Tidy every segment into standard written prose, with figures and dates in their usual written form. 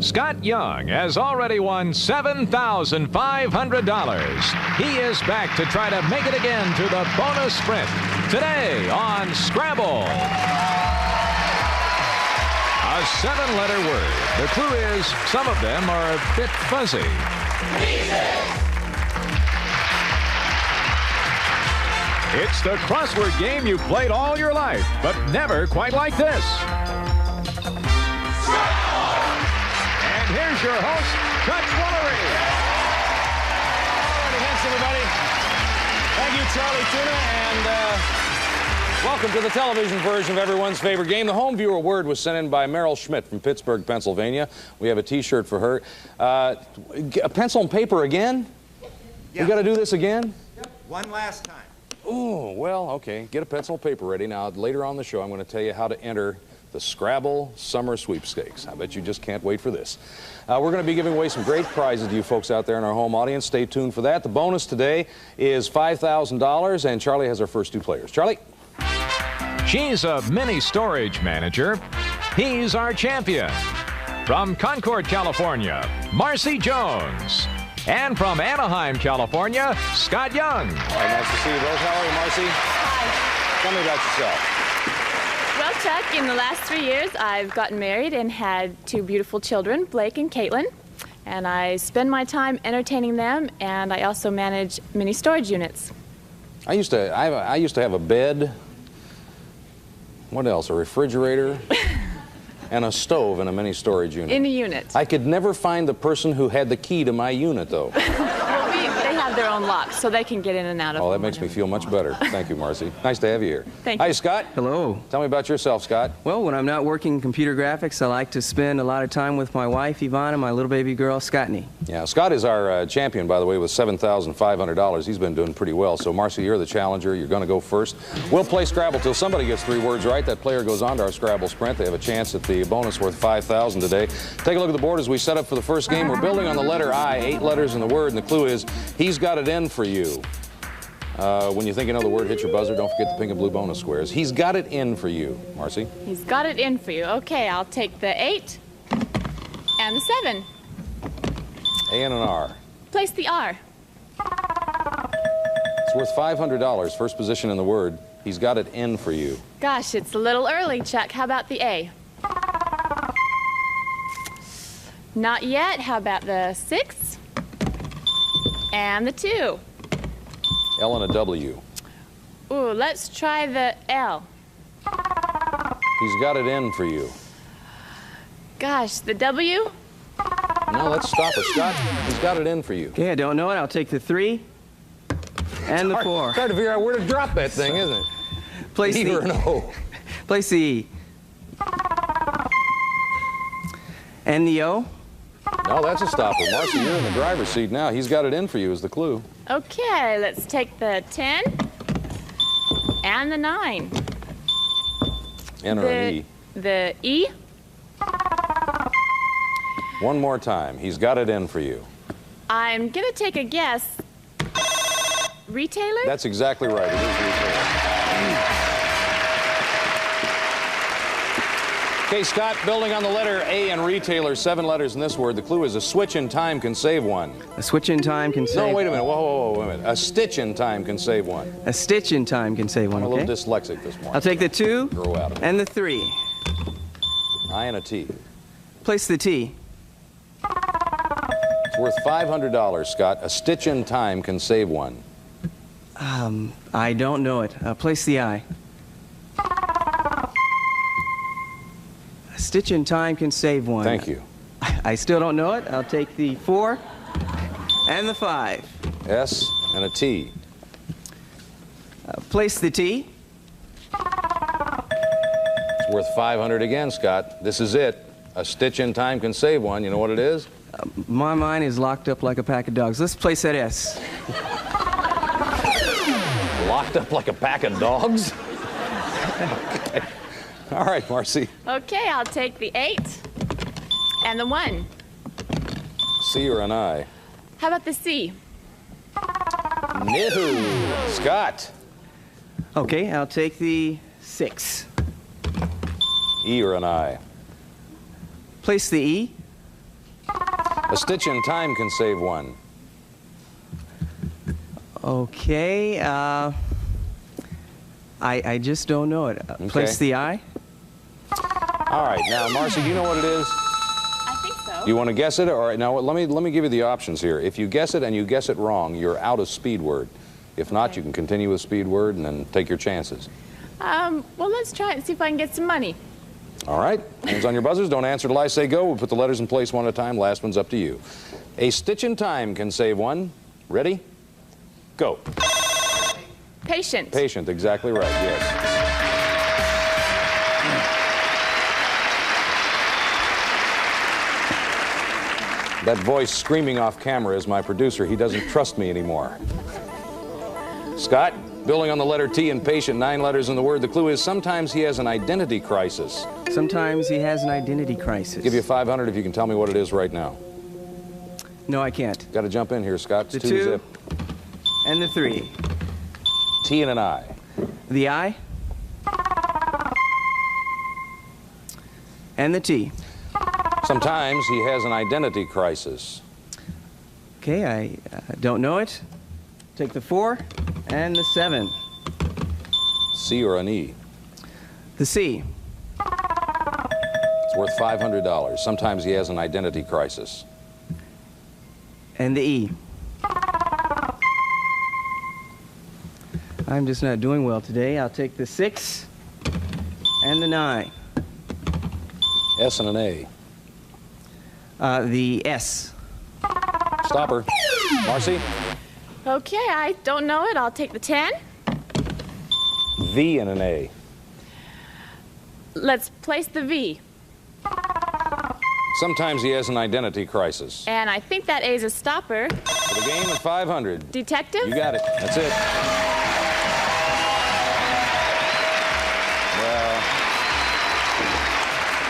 Scott Young has already won $7,500. He is back to try to make it again to the bonus sprint today on Scrabble. A 7-letter word. The clue is some of them are a bit fuzzy. It's the crossword game you've played all your life, but never quite like this. And here's your host, Chuck Woolery. All righty, thanks, everybody. Thank you, Charlie Tuna, and welcome to the television version of everyone's favorite game. The home viewer word was sent in by Meryl Schmidt from Pittsburgh, Pennsylvania. We have a T-shirt for her. A pencil and paper again? Yeah. We got to do this again? Yep. One last time. Oh, well, okay. Get a pencil and paper ready. Now, later on the show, I'm going to tell you how to enter the Scrabble Summer Sweepstakes. I bet you just can't wait for this. We're going to be giving away some great prizes to you folks out there in our home audience. Stay tuned for that. The bonus today is $5,000, and Charlie has our first two players. Charlie? She's a mini storage manager. He's our champion. From Concord, California, Marci Jones. And from Anaheim, California, Scott Young. Hi, nice to see you both. How are you, Marci? Hi. Tell me about yourself. Well, Chuck, in the last 3 years, I've gotten married and had two beautiful children, Blake and Caitlin. And I spend my time entertaining them, and I also manage mini storage units. I used to have a bed. What else? A refrigerator. And a stove in a mini storage unit. In a unit. I could never find the person who had the key to my unit, though. Well, they have their own locks, so they can get in and out of Oh, that them makes me feel much better. Thank you, Marci. Nice to have you here. Thank you. Hi, Scott. Hello. Tell me about yourself, Scott. Well, when I'm not working computer graphics, I like to spend a lot of time with my wife, Yvonne, and my little baby girl, Scottney. Yeah, Scott is our champion, by the way, with $7,500. He's been doing pretty well. So, Marci, you're the challenger. You're going to go first. We'll play Scrabble till somebody gets 3 words right. That player goes on to our Scrabble sprint. They have a chance at the bonus worth $5,000 today. Take a look at the board as we set up for the first game. We're building on the letter I, 8 letters in the word, and the clue is he's got it in for you. When you think you know the word, hit your buzzer. Don't forget the pink and blue bonus squares. He's got it in for you. Marci? He's got it in for you. Okay, I'll take the 8 and the 7. A and an R. Place the R. It's worth $500. First position in the word. He's got it in for you. Gosh, it's a little early, Chuck. How about the A? Not yet. How about the 6 and the 2? L and a W. Ooh, let's try the L. He's got it in for you. Gosh, the W? No, let's stop it, Scott. He's got it in for you. Okay, I don't know it. I'll take the 3 and the 4. It's hard to figure out where to drop that thing, isn't it? Place E the or an O. Place the E. And the O. No, that's a stopper. Marci, you're in the driver's seat now. He's got it in for you is the clue. Okay, let's take the 10 and the 9. Enter an E. The E? One more time. He's got it in for you. I'm going to take a guess. Retailer? That's exactly right. It is retailer. Okay, Scott, building on the letter A and retailer, 7 letters in this word. The clue is a switch in time can save one. A switch in time can save... No, wait a minute. Whoa, wait a minute. A stitch in time can save one. A stitch in time can save one, I'm a okay? little dyslexic this morning. I'll take the 2 Grow out of it. and the 3. I and a T. Place the T. It's worth $500, Scott. A stitch in time can save one. I don't know it. Place the I. A stitch in time can save one. Thank you. I still don't know it. I'll take the 4 and the 5. S and a T. Place the T. It's worth $500 again, Scott. This is it. A stitch in time can save one. You know what it is? My mind is locked up like a pack of dogs. Let's place that S. Locked up like a pack of dogs? Okay. All right, Marci. Okay, I'll take the 8 and the 1. C or an I? How about the C? No. Scott. Okay, I'll take the 6. E or an I? Place the E. A stitch in time can save one. Okay, I just don't know it. Okay. Place the I. All right, now, Marci, do you know what it is? I think so. You want to guess it? All right, now let me give you the options here. If you guess it and you guess it wrong, you're out of speed word. If not, you can continue with speed word and then take your chances. Well, let's try it and see if I can get some money. All right, hands on your buzzers. Don't answer till I say go. We'll put the letters in place one at a time. Last one's up to you. A stitch in time can save one. Ready? Go. Patient. Patient, exactly right, yes. That voice screaming off camera is my producer. He doesn't trust me anymore. Scott, building on the letter T in patient, 9 letters in the word. The clue is sometimes he has an identity crisis. Sometimes he has an identity crisis. Give you 500 if you can tell me what it is right now. No, I can't. Got to jump in here, Scott. It's The 2 2 zip. and the 3. T and an I. The I and the T. Sometimes he has an identity crisis. Okay, I don't know it. Take the 4 and the 7. C or an E. The C. It's worth $500. Sometimes he has an identity crisis. And the E. I'm just not doing well today. I'll take the 6 and the 9. S and an A. The S. Stopper. Marci? Okay, I don't know it. I'll take the 10. V and an A. Let's place the V. Sometimes he has an identity crisis. And I think that A is a stopper. For the game at 500. Detective? You got it. That's it. Well,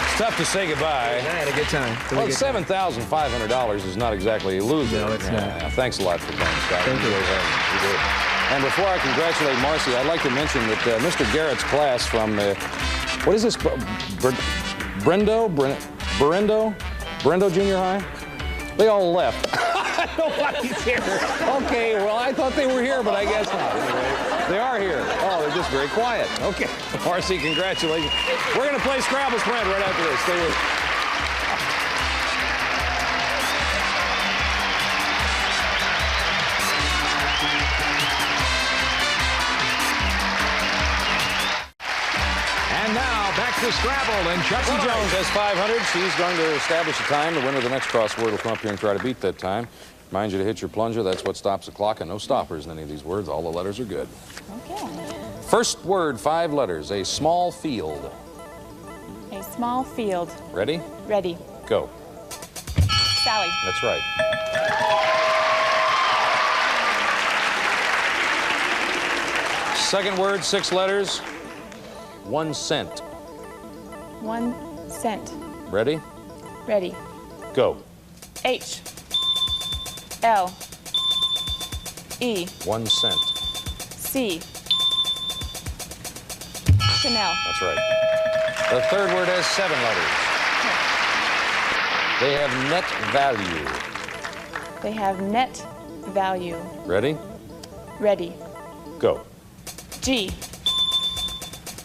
it's tough to say goodbye. I had a good time. Well, $7,500 is not exactly a loser. No, it's not. Yeah, thanks a lot for playing, Scott. Thank you. You did. And before I congratulate Marci, I'd like to mention that Mr. Garrett's class from, what is this, Brendo Junior High? They all left. Nobody's here. Okay, well, I thought they were here, but I guess not. Anyway, they are here. Oh, they're just very quiet. Okay. Marci, congratulations. We're going to play Scrabble Sprint right after this. Stay with us. And now, back to Scrabble and Chuck Marci Woolery. Jones has 500. She's going to establish a time. The winner of the next crossword will come up here and try to beat that time. Remind you to hit your plunger. That's what stops the clock, and no stoppers in any of these words. All the letters are good. Okay. First word, 5 letters. A small field. A small field. Ready? Ready. Go. Sally. That's right. Second word, 6 letters. 1 cent. 1 cent. Ready? Ready. Go. H. L. E. 1 cent. C. Chanel. That's right. The third word has 7 letters. They have net value. They have net value. Ready? Ready. Go. G.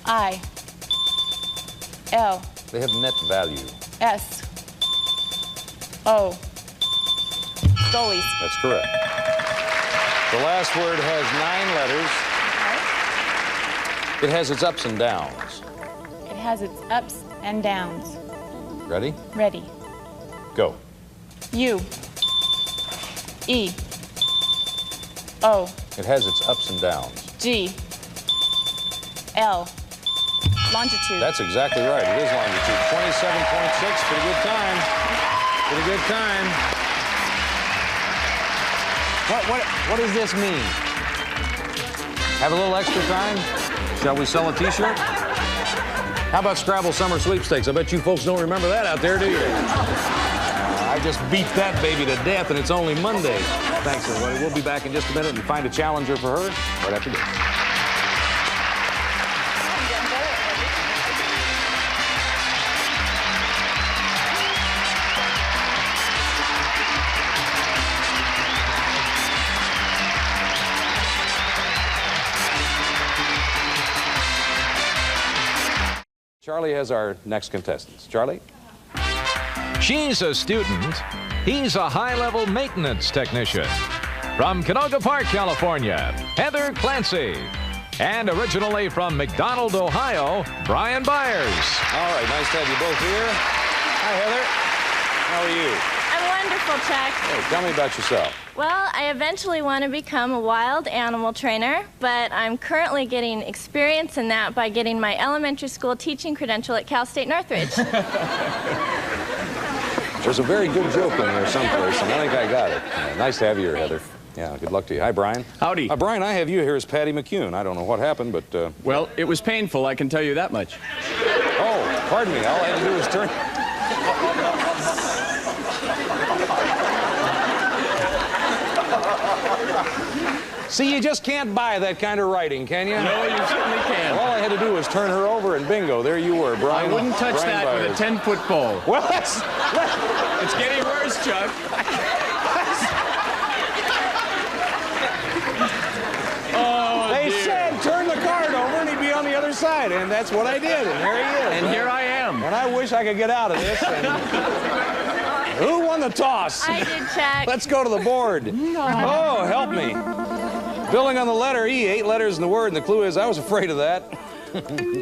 I. L. They have net value. S. O. Goalies. That's correct. The last word has 9 letters. It has its ups and downs. It has its ups and downs. Ready? Ready. Go. U. E. O. It has its ups and downs. G. L. Longitude. That's exactly right. It is longitude. 27.6. Pretty good time. Pretty good time. What does this mean? Have a little extra time? Shall we sell a T-shirt? How about Scrabble Summer Sweepstakes? I bet you folks don't remember that out there, do you? I just beat that baby to death, and it's only Monday. Thanks, everybody. We'll be back in just a minute and find a challenger for her right after this. Charlie has our next contestants. Charlie? She's a student. He's a high-level maintenance technician. From Canoga Park, California, Heather Clancy. And originally from McDonald, Ohio, Brian Byers. All right, nice to have you both here. Hi, Heather. How are you? I'm wonderful, Chuck. Hey, tell me about yourself. Well, I eventually want to become a wild animal trainer, but I'm currently getting experience in that by getting my elementary school teaching credential at Cal State Northridge. There's a very good joke in there someplace, and I think I got it. Nice to have you here, Heather. Yeah, good luck to you. Hi, Brian. Howdy. Brian, I have you here as Patty McCune. I don't know what happened, but... Well, it was painful, I can tell you that much. Oh, pardon me. All I had to do was turn... See, you just can't buy that kind of writing, can you? No, you certainly can. All I had to do was turn her over, and bingo, there you were, Brian. I wouldn't touch Brian that Byers. with a 10-foot pole. Well, that's... It's getting worse, Chuck. Oh, They dear. said turn the card over and he'd be on the other side, and that's what I did, and there he is. And here I am. And I wish I could get out of this. And... Who won the toss? I did, Chuck. Let's go to the board. Oh, help me. Building on the letter E, 8 letters in the word, and the clue is I was afraid of that.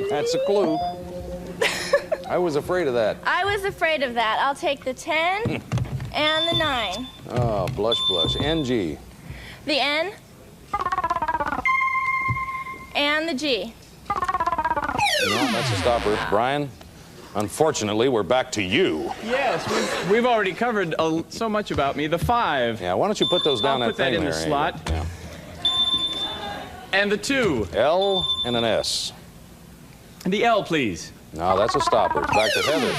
That's a clue. I was afraid of that. I was afraid of that. I'll take the 10 and the 9. Oh, blush, blush. NG. The N and the G. No, that's a stopper. Brian, unfortunately, we're back to you. Yes, we've already covered so much about me. The 5. Yeah, why don't you put those down I'll that put that thing in the there, slot. Yeah. And the 2. L and an S. The L, please. No, that's a stopper. It's back to Heather.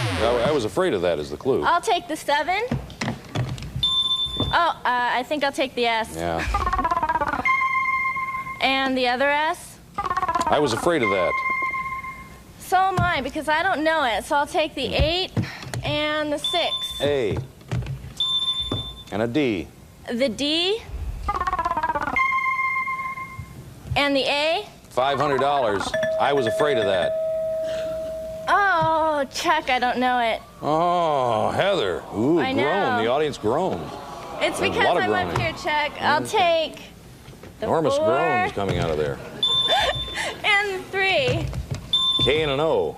I was afraid of that as the clue. I'll take the 7. Oh, I think I'll take the S. Yeah. And the other S. I was afraid of that. So am I, because I don't know it. So I'll take the 8 and the 6. A. And a D. The D and the A. $500. I was afraid of that. Oh, Chuck, I don't know it. Oh, Heather. Ooh, I know. groan. The audience groaned. It's There's a because lot of I'm up groaning. here, Chuck. I'll take the Enormous 4 groans coming out of there. and the 3. K and an O.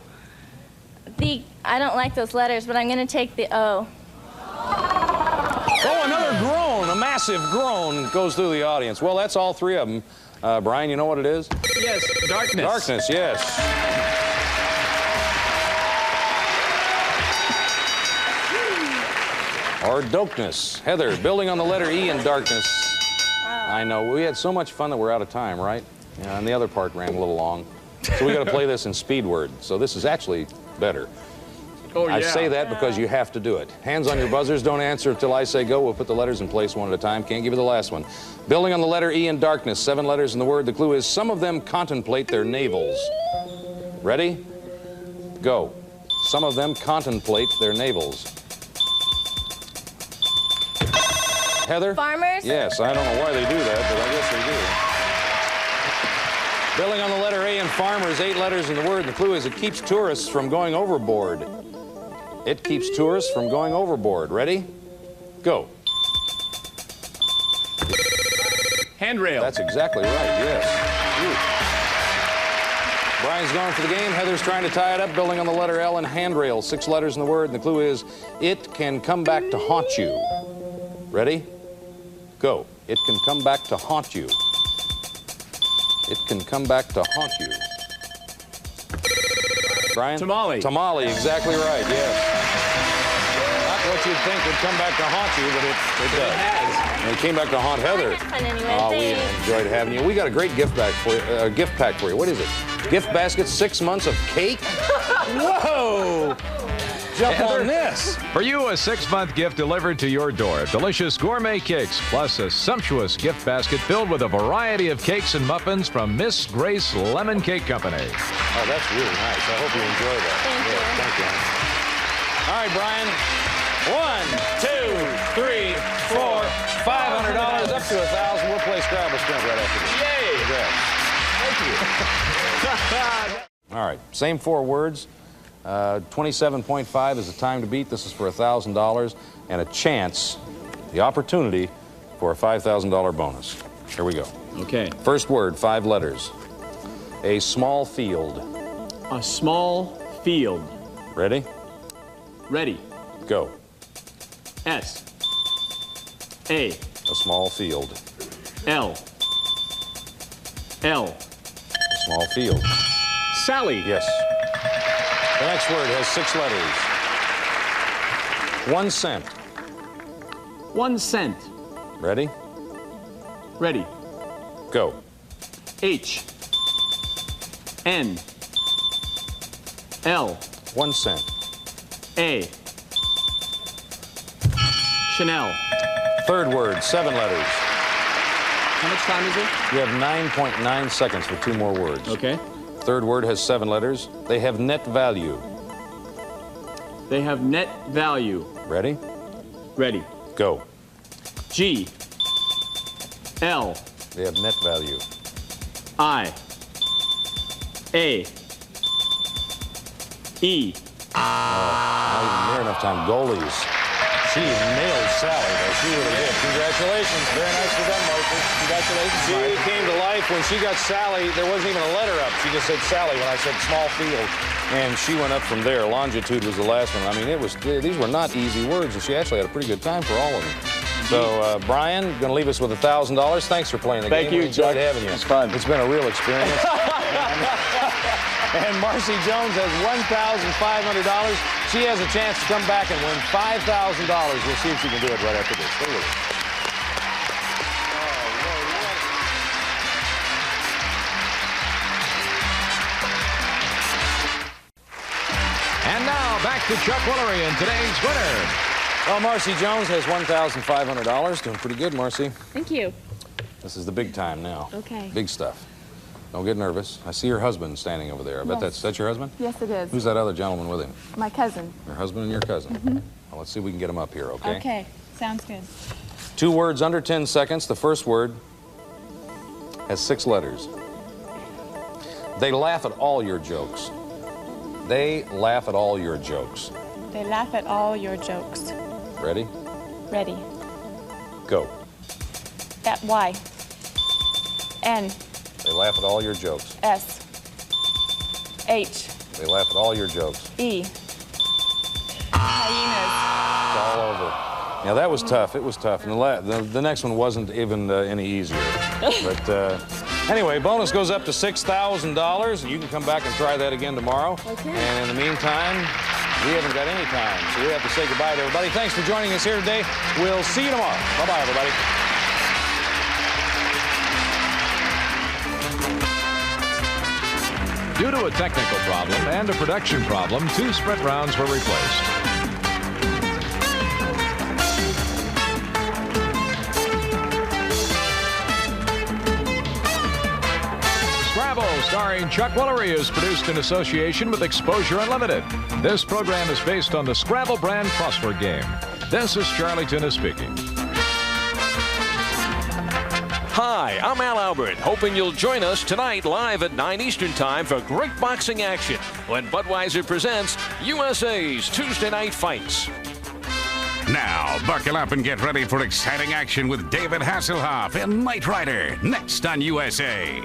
I don't like those letters, but I'm going to take the O. Oh, another groan. A massive groan goes through the audience. Well, that's all 3 of them. Brian, you know what it is? Yes, darkness. Darkness, yes. Or darkness. Heather, building on the letter E in darkness. I know. We had so much fun that we're out of time, right? Yeah, and the other part ran a little long. So we got to play this in speed word. So this is actually better. Oh, yeah. I say that because you have to do it. Hands on your buzzers. Don't answer until I say go. We'll put the letters in place one at a time. Can't give you the last one. Building on the letter E in darkness. 7 letters in the word. The clue is some of them contemplate their navels. Ready? Go. Some of them contemplate their navels. Heather? Farmers? Yes, I don't know why they do that, but I guess they do. Building on the letter A in farmers, 8 letters in the word. The clue is it keeps tourists from going overboard. It keeps tourists from going overboard. Ready? Go. Handrail. That's exactly right, yes. Ooh. Brian's going for the game. Heather's trying to tie it up. Building on the letter L and handrail, 6 letters in the word. And the clue is it can come back to haunt you. Ready? Go. It can come back to haunt you. It can come back to haunt you. Brian? Tamale. Tamale, exactly right, yes. Not what you'd think would come back to haunt you, but it does. It has. And it came back to haunt Heather. I had fun anyway, Oh, we thanks. enjoyed having you. We got a great gift pack for you. What is it? Gift basket, 6 months of cake? Whoa! Jump on this. For you, a 6-month gift delivered to your door. Delicious gourmet cakes, plus a sumptuous gift basket filled with a variety of cakes and muffins from Miss Grace Lemon Cake Company. Oh, that's really nice. I hope you enjoy that. Thank you. Thank you. All right, Brian. 1, 2, 3, 4, $500 up to $1,000. We'll play Scrabble Sprint right after this. Yay! Congrats. Thank you. All right, same 4 words. 27.5 is the time to beat. This is for $1,000 and a chance, the opportunity for a $5,000 bonus. Here we go. Okay. First word, 5 letters. A small field. A small field. Ready? Ready. Go. S. A. A small field. L. L. A small field. Sally. Yes. The next word has 6 letters. 1 cent. 1 cent. Ready? Ready. Go. H. N. L. 1 cent. A. Chanel. Third word, 7 letters. How much time is it? You have 9.9 seconds for 2 more words. Okay. Third word has 7 letters. They have net value. They have net value. Ready? Ready. Go. G. L. They have net value. I. A. E. Not even near enough time. Goalies. She nailed Sally, though. She really did. Congratulations. Very nicely done, Marci. Congratulations. She came to life when she got Sally. There wasn't even a letter up. She just said Sally when I said small field. And she went up from there. Longitude was the last one. I mean, these were not easy words, and she actually had a pretty good time for all of them. So, Brian, going to leave us with $1,000. Thanks for playing the game. Thank you, We enjoyed Chuck. having you. It's fun. It's been a real experience. And Marci Jones has $1,500. She has a chance to come back and win $5,000. We'll see if she can do it right after this. Stay with us. And now back to Chuck Woolery and today's winner. Well, Marci Jones has $1,500. Doing pretty good, Marci. Thank you. This is the big time now. Okay. Big stuff. Don't get nervous. I see your husband standing over there. I bet that's your husband? Yes, it is. Who's that other gentleman with him? My cousin. Your husband and your cousin. Well, let's see if we can get him up here, okay? Okay. Sounds good. 2 words under 10 seconds. The first word has 6 letters. They laugh at all your jokes. They laugh at all your jokes. They laugh at all your jokes. Ready? Ready. Go. At Y. N. They laugh at all your jokes. S. H. They laugh at all your jokes. E. Hyenas. It's all over. Now, that was tough. It was tough. And the next one wasn't even any easier. But anyway, bonus goes up to $6,000. You can come back and try that again tomorrow. Okay. And in the meantime, we haven't got any time. So we have to say goodbye to everybody. Thanks for joining us here today. We'll see you tomorrow. Bye-bye, everybody. Due to a technical problem and a production problem, 2 sprint rounds were replaced. Scrabble, starring Chuck Woolery, is produced in association with Exposure Unlimited. This program is based on the Scrabble brand crossword game. This is Charlie Tuna speaking. Hi, I'm Al Albert, hoping you'll join us tonight live at 9 Eastern Time for great boxing action when Budweiser presents USA's Tuesday Night Fights. Now, buckle up and get ready for exciting action with David Hasselhoff and Knight Rider, next on USA.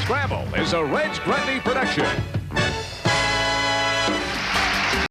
Scrabble is a Reg Grundy production.